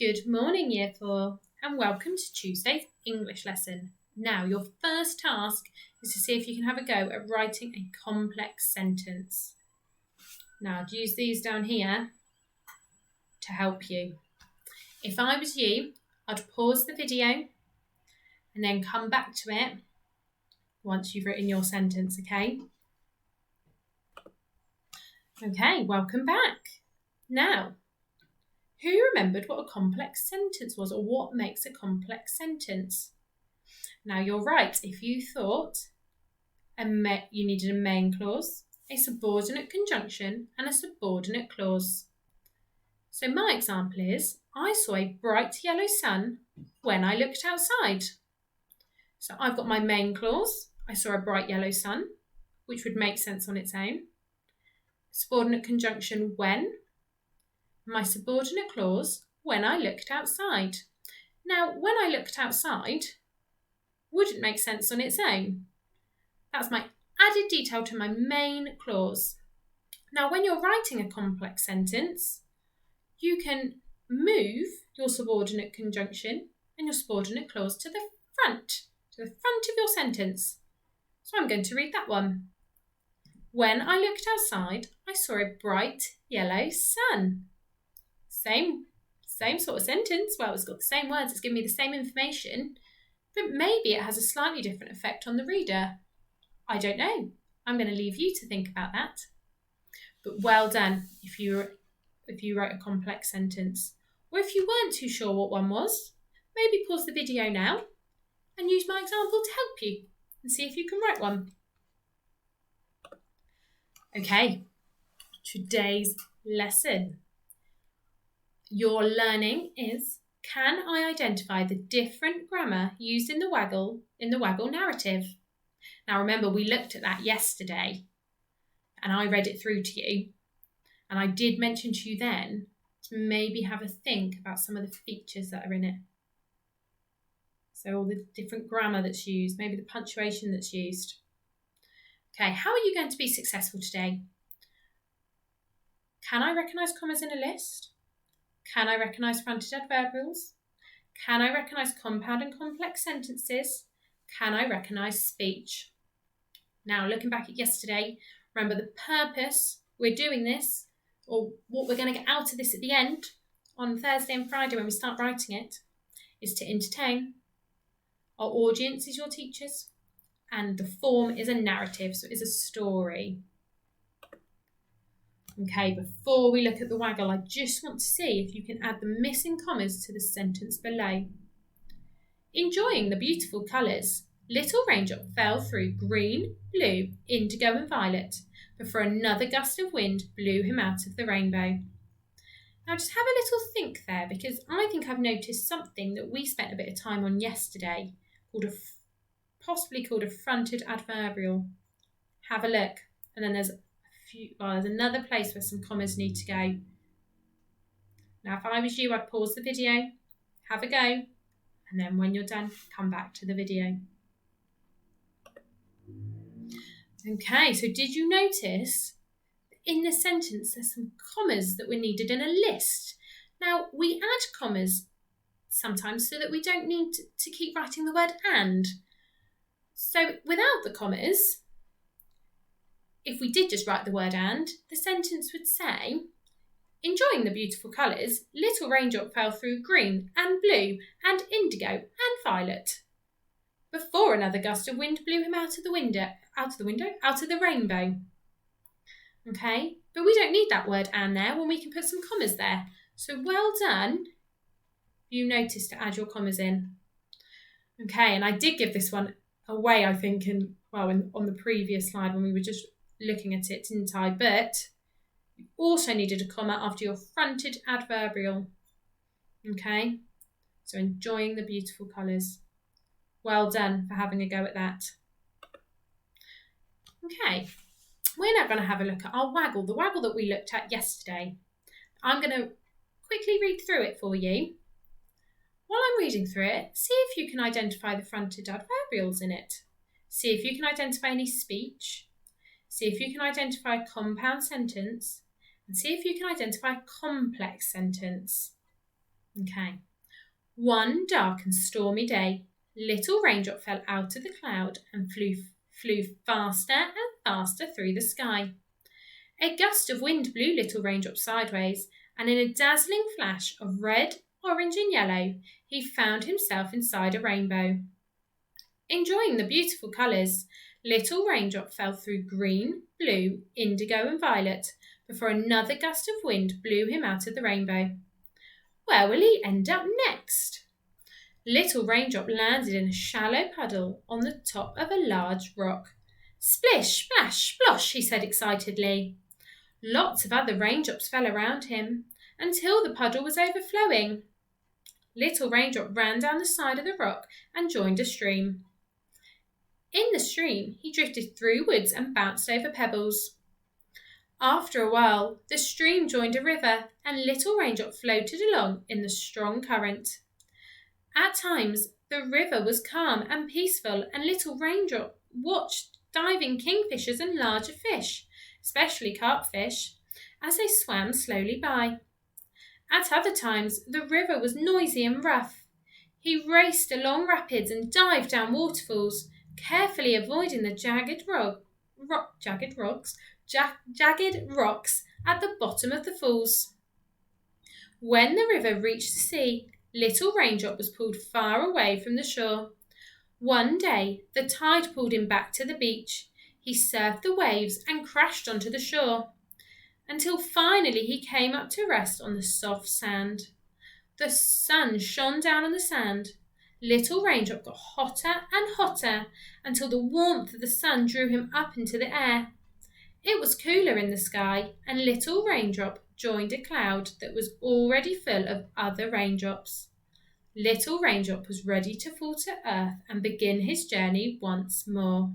Good morning, Year 4, and welcome to Tuesday's English lesson. Now, your first task is to see if you can have a go at writing a complex sentence. Now, I'd use these down here to help you. If I was you, I'd pause the video and then come back to it once you've written your sentence, okay? Okay, welcome back. Now, who remembered what a complex sentence was, or what makes a complex sentence? Now, you're right. If you thought you needed a main clause, a subordinate conjunction, and a subordinate clause. So my example is, I saw a bright yellow sun when I looked outside. So I've got my main clause, I saw a bright yellow sun, which would make sense on its own. Subordinate conjunction, when. My subordinate clause, when I looked outside. Now, when I looked outside wouldn't make sense on its own. That's my added detail to my main clause. Now, when you're writing a complex sentence, you can move your subordinate conjunction and your subordinate clause to the front of your sentence. So I'm going to read that one. When I looked outside, I saw a bright yellow sun. Same sort of sentence. Well, it's got the same words, it's giving me the same information, but maybe it has a slightly different effect on the reader. I don't know. I'm going to leave you to think about that. But well done if you wrote a complex sentence. Or if you weren't too sure what one was, maybe pause the video now and use my example to help you and see if you can write one. Okay, today's lesson. Your learning is, can I identify the different grammar used in the Waggle narrative? Now remember, we looked at that yesterday and I read it through to you, and I did mention to you then to maybe have a think about some of the features that are in it. So all the different grammar that's used, maybe the punctuation that's used. Okay, how are you going to be successful today? Can I recognise commas in a list? Can I recognise fronted adverbials? Can I recognise compound and complex sentences? Can I recognise speech? Now, looking back at yesterday, remember the purpose we're doing this, or what we're going to get out of this at the end, on Thursday and Friday when we start writing it, is to entertain. Our audience is your teachers, and the form is a narrative, so it is a story. Okay, before we look at the Waggle, I just want to see if you can add the missing commas to the sentence below. Enjoying the beautiful colours, little raindrop fell through green, blue, indigo and violet, before another gust of wind blew him out of the rainbow. Now just have a little think there, because I think I've noticed something that we spent a bit of time on yesterday, possibly called a fronted adverbial. Have a look, and then there's another place where some commas need to go. Now, if I was you, I'd pause the video, have a go, and then when you're done, come back to the video. Okay, so did you notice in the sentence there's some commas that were needed in a list? Now, we add commas sometimes so that we don't need to keep writing the word and. So without the commas, if we did just write the word and, the sentence would say, enjoying the beautiful colours, little raindrop fell through green and blue and indigo and violet, before another gust of wind blew him out of the rainbow. Okay, but we don't need that word and there when we can put some commas there. So well done, you noticed to add your commas in. Okay, and I did give this one away, I think, on the previous slide when we were just looking at it, didn't I? But you also needed a comma after your fronted adverbial. Okay, so enjoying the beautiful colours. Well done for having a go at that. Okay, we're now going to have a look at our Waggle, the Waggle that we looked at yesterday. I'm going to quickly read through it for you. While I'm reading through it, see if you can identify the fronted adverbials in it. See if you can identify any speech. See if you can identify a compound sentence, and see if you can identify a complex sentence. Okay. One dark and stormy day, little raindrop fell out of the cloud and flew faster and faster through the sky. A gust of wind blew little raindrop sideways, and in a dazzling flash of red, orange and yellow, he found himself inside a rainbow. Enjoying the beautiful colours, little raindrop fell through green, blue, indigo and violet before another gust of wind blew him out of the rainbow. Where will he end up next? Little raindrop landed in a shallow puddle on the top of a large rock. Splish, splash, splosh, he said excitedly. Lots of other raindrops fell around him until the puddle was overflowing. Little raindrop ran down the side of the rock and joined a stream. In the stream, he drifted through woods and bounced over pebbles. After a while, the stream joined a river and Little Raindrop floated along in the strong current. At times, the river was calm and peaceful, and Little Raindrop watched diving kingfishers and larger fish, especially carpfish, as they swam slowly by. At other times, the river was noisy and rough. He raced along rapids and dived down waterfalls, carefully avoiding the jagged rocks at the bottom of the falls. When the river reached the sea, Little Raindrop was pulled far away from the shore. One day, the tide pulled him back to the beach. He surfed the waves and crashed onto the shore, until finally he came up to rest on the soft sand. The sun shone down on the sand. Little Raindrop got hotter and hotter until the warmth of the sun drew him up into the air. It was cooler in the sky, and Little Raindrop joined a cloud that was already full of other raindrops. Little Raindrop was ready to fall to earth and begin his journey once more.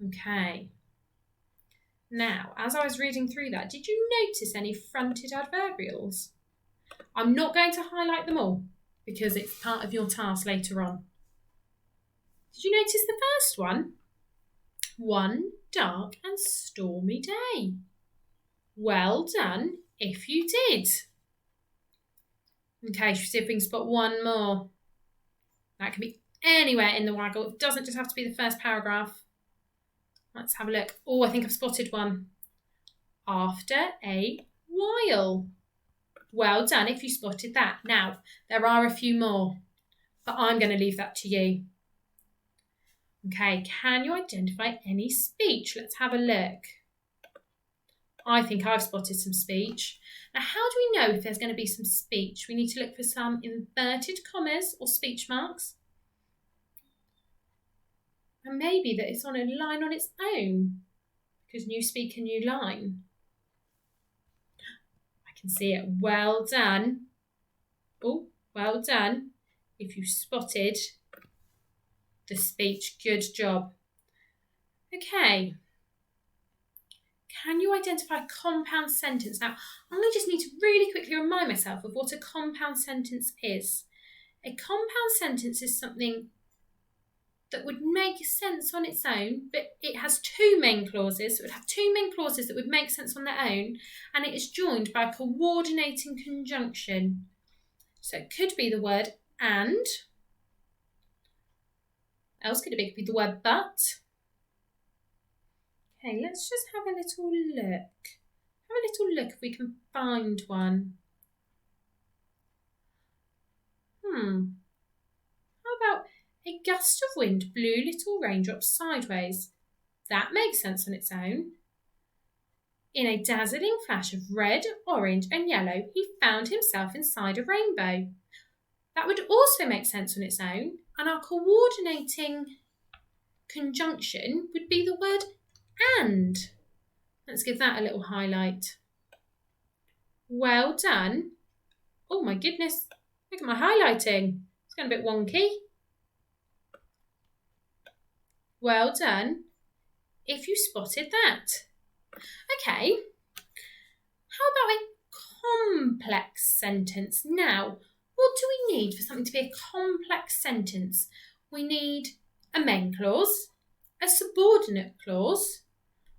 Okay. Now, as I was reading through that, did you notice any fronted adverbials? I'm not going to highlight them all because it's part of your task later on. Did you notice the first one? One dark and stormy day. Well done if you did. Okay, see if we can spot one more. That can be anywhere in the Waggle. It doesn't just have to be the first paragraph. Let's have a look. Oh, I think I've spotted one. After a while. Well done if you spotted that. Now, there are a few more, but I'm going to leave that to you. Okay, can you identify any speech? Let's have a look. I think I've spotted some speech. Now, how do we know if there's going to be some speech? We need to look for some inverted commas or speech marks. And maybe that it's on a line on its own, because new speaker, new line. I can see it. Well done. Oh, well done. If you spotted the speech, good job. Okay. Can you identify a compound sentence? Now, I just need to really quickly remind myself of what a compound sentence is. A compound sentence is something that would make sense on its own, but it has two main clauses. So it would have two main clauses that would make sense on their own, and it is joined by a coordinating conjunction. So it could be the word and. Else could it be the word but? Okay, let's just have a little look. Have a little look if we can find one. How about a gust of wind blew Little Raindrops sideways? That makes sense on its own. In a dazzling flash of red, orange and yellow, he found himself inside a rainbow. That would also make sense on its own, and our coordinating conjunction would be the word and. Let's give that a little highlight. Well done. Oh my goodness, look at my highlighting. It's going a bit wonky. Well done if you spotted that. Okay, how about a complex sentence? Now, what do we need for something to be a complex sentence? We need a main clause, a subordinate clause,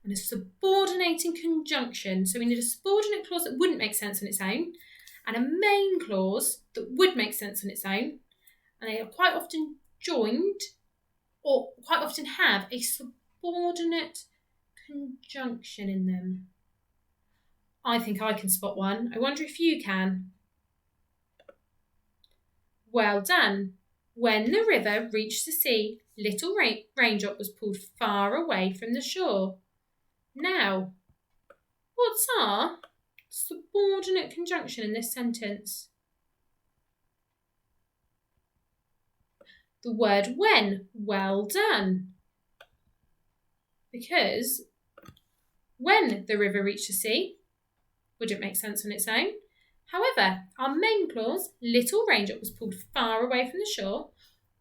and a subordinating conjunction. So we need a subordinate clause that wouldn't make sense on its own, and a main clause that would make sense on its own, and they are quite often joined or quite often have a subordinate conjunction in them. I think I can spot one. I wonder if you can. Well done. When the river reached the sea, little Raindrop was pulled far away from the shore. Now, what's our subordinate conjunction in this sentence? The word when. Well done. Because when the river reached the sea, would it make sense on its own? However, our main clause, little Raindrop was pulled far away from the shore,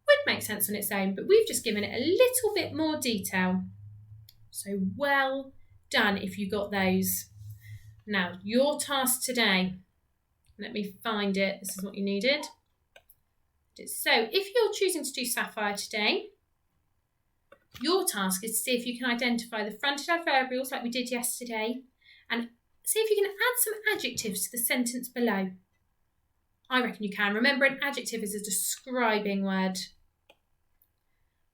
would make sense on its own, but we've just given it a little bit more detail. So well done if you got those. Now, your task today. Let me find it. This is what you needed. So, if you're choosing to do Sapphire today, your task is to see if you can identify the fronted adverbials like we did yesterday and see if you can add some adjectives to the sentence below. I reckon you can. Remember, an adjective is a describing word.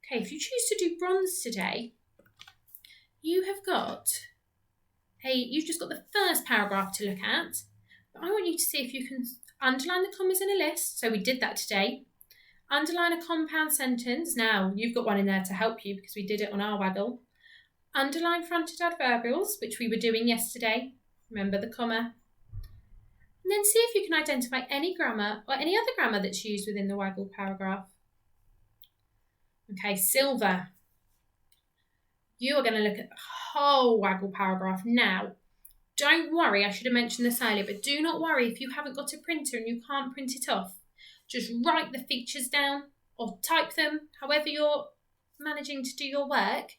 Okay, if you choose to do bronze today, you've just got the first paragraph to look at, but I want you to see if you can underline the commas in a list. So we did that today. Underline a compound sentence. Now, you've got one in there to help you because we did it on our Waggle. Underline fronted adverbials, which we were doing yesterday. Remember the comma. And then see if you can identify any grammar or any other grammar that's used within the Waggle paragraph. Okay, silver. You are going to look at the whole Waggle paragraph now. Don't worry, I should have mentioned this earlier, but do not worry if you haven't got a printer and you can't print it off. Just write the features down or type them, however you're managing to do your work.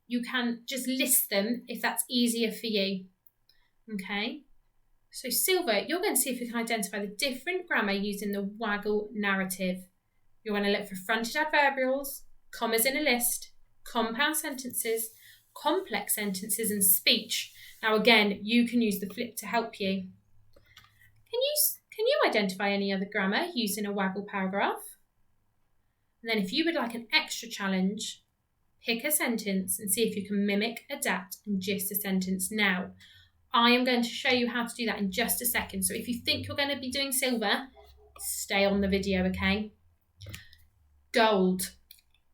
You can just list them if that's easier for you. Okay, so silver, you're going to see if you can identify the different grammar used in the Waggle narrative. You're going to look for fronted adverbials, commas in a list, compound sentences, complex sentences and speech. Now again, you can use the flip to help you. Can you identify any other grammar used in a Waggle paragraph? And then if you would like an extra challenge, pick a sentence and see if you can mimic, adapt and gist a sentence. Now, I am going to show you how to do that in just a second. So if you think you're going to be doing silver, stay on the video, okay? Gold.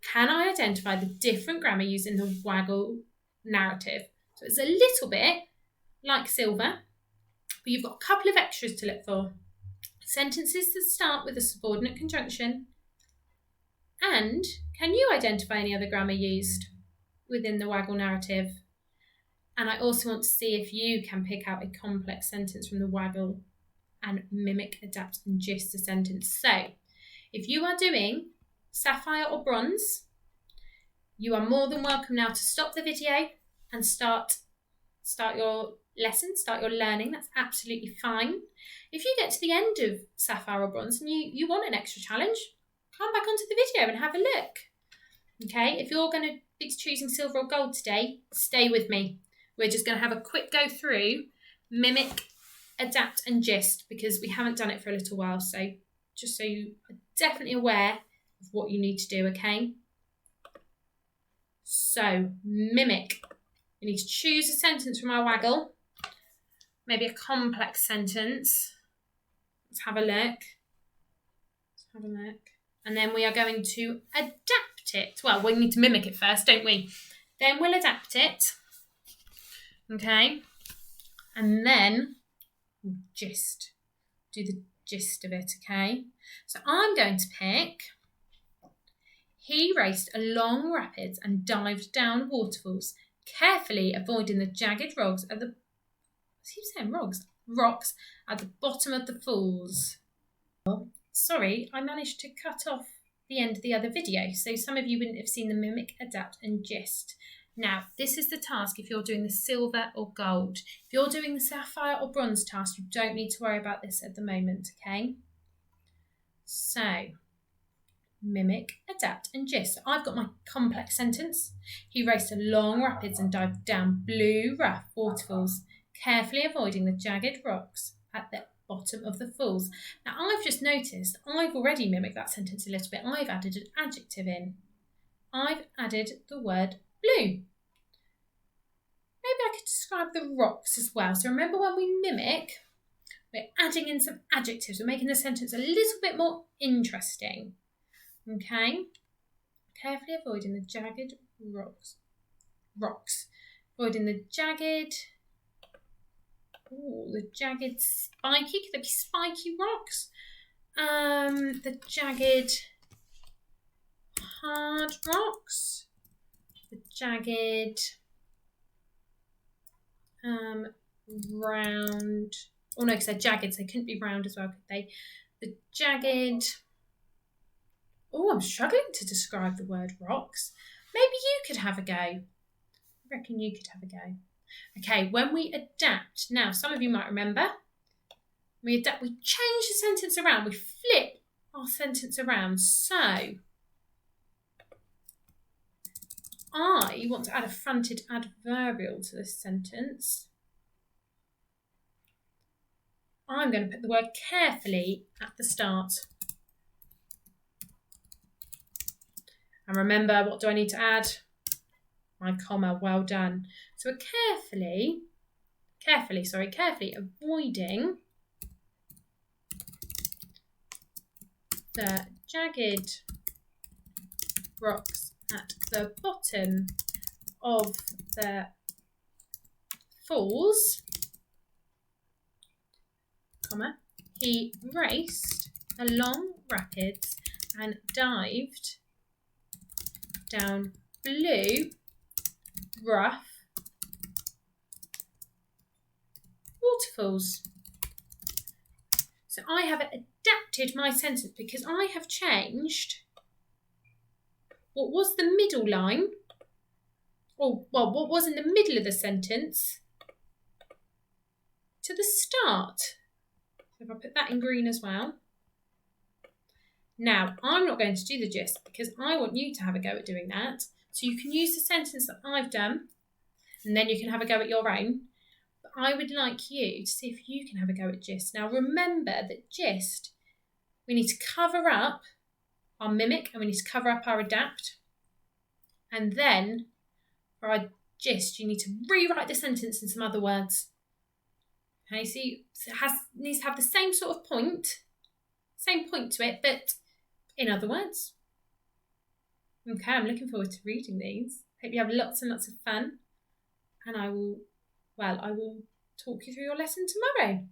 Can I identify the different grammar used in the Waggle narrative? So it's a little bit like silver, but you've got a couple of extras to look for. Sentences that start with a subordinate conjunction. And can you identify any other grammar used within the Waggle narrative? And I also want to see if you can pick out a complex sentence from the Waggle and mimic, adapt and gist a sentence. So if you are doing Sapphire or Bronze, you are more than welcome now to stop the video and start your lesson, start your learning. That's absolutely fine. If you get to the end of Sapphire or Bronze and you want an extra challenge, come back onto the video and have a look. Okay, if you're going to be choosing silver or gold today, stay with me. We're just going to have a quick go through mimic, adapt and gist because we haven't done it for a little while. So just so you are definitely aware of what you need to do, okay? So mimic. You need to choose a sentence from our Waggle. Maybe a complex sentence. Let's have a look. And then we are going to adapt it. Well, we need to mimic it first, don't we? Then we'll adapt it. Okay. And then we'll gist. Do the gist of it, okay? So I'm going to pick, he raced along rapids and dived down waterfalls, carefully avoiding the jagged rocks at the rocks at the bottom of the falls. Sorry, I managed to cut off the end of the other video, so some of you wouldn't have seen the mimic, adapt and gist. Now, this is the task if you're doing the silver or gold. If you're doing the sapphire or bronze task, you don't need to worry about this at the moment, okay? So, mimic, adapt and gist. So I've got my complex sentence. He raced along rapids and dived down blue, rough waterfalls, carefully avoiding the jagged rocks at the bottom of the falls. Now, I've just noticed I've already mimicked that sentence a little bit. I've added an adjective in. I've added the word blue. Maybe I could describe the rocks as well. So remember, when we mimic, we're adding in some adjectives. We're making the sentence a little bit more interesting. Okay? Carefully avoiding the jagged rocks. Avoiding the jagged... Ooh, the jagged spiky. Could there be spiky rocks? The jagged hard rocks. The jagged round. Oh no, because they're jagged, so they couldn't be round as well, could they? The jagged. Oh, I'm struggling to describe the word rocks. Maybe you could have a go. I reckon you could have a go. Okay, when we adapt, now some of you might remember, we adapt, we change the sentence around, we flip our sentence around. So, I want to add a fronted adverbial to this sentence. I'm going to put the word carefully at the start. And remember, what do I need to add? My comma, well done. So we're carefully avoiding the jagged rocks at the bottom of the falls, comma, he raced along rapids and dived down blue, rough waterfalls. So I have adapted my sentence because I have changed what was the middle line, or well, what was in the middle of the sentence to the start. So if I put that in green as well. Now, I'm not going to do the gist because I want you to have a go at doing that. So you can use the sentence that I've done and then you can have a go at your own. But I would like you to see if you can have a go at gist. Now, remember that gist, we need to cover up our mimic and we need to cover up our adapt. And then for our gist, you need to rewrite the sentence in some other words. Okay, so it needs to have the same sort of point to it, but in other words. Okay, I'm looking forward to reading these. Hope you have lots and lots of fun. And I will talk you through your lesson tomorrow.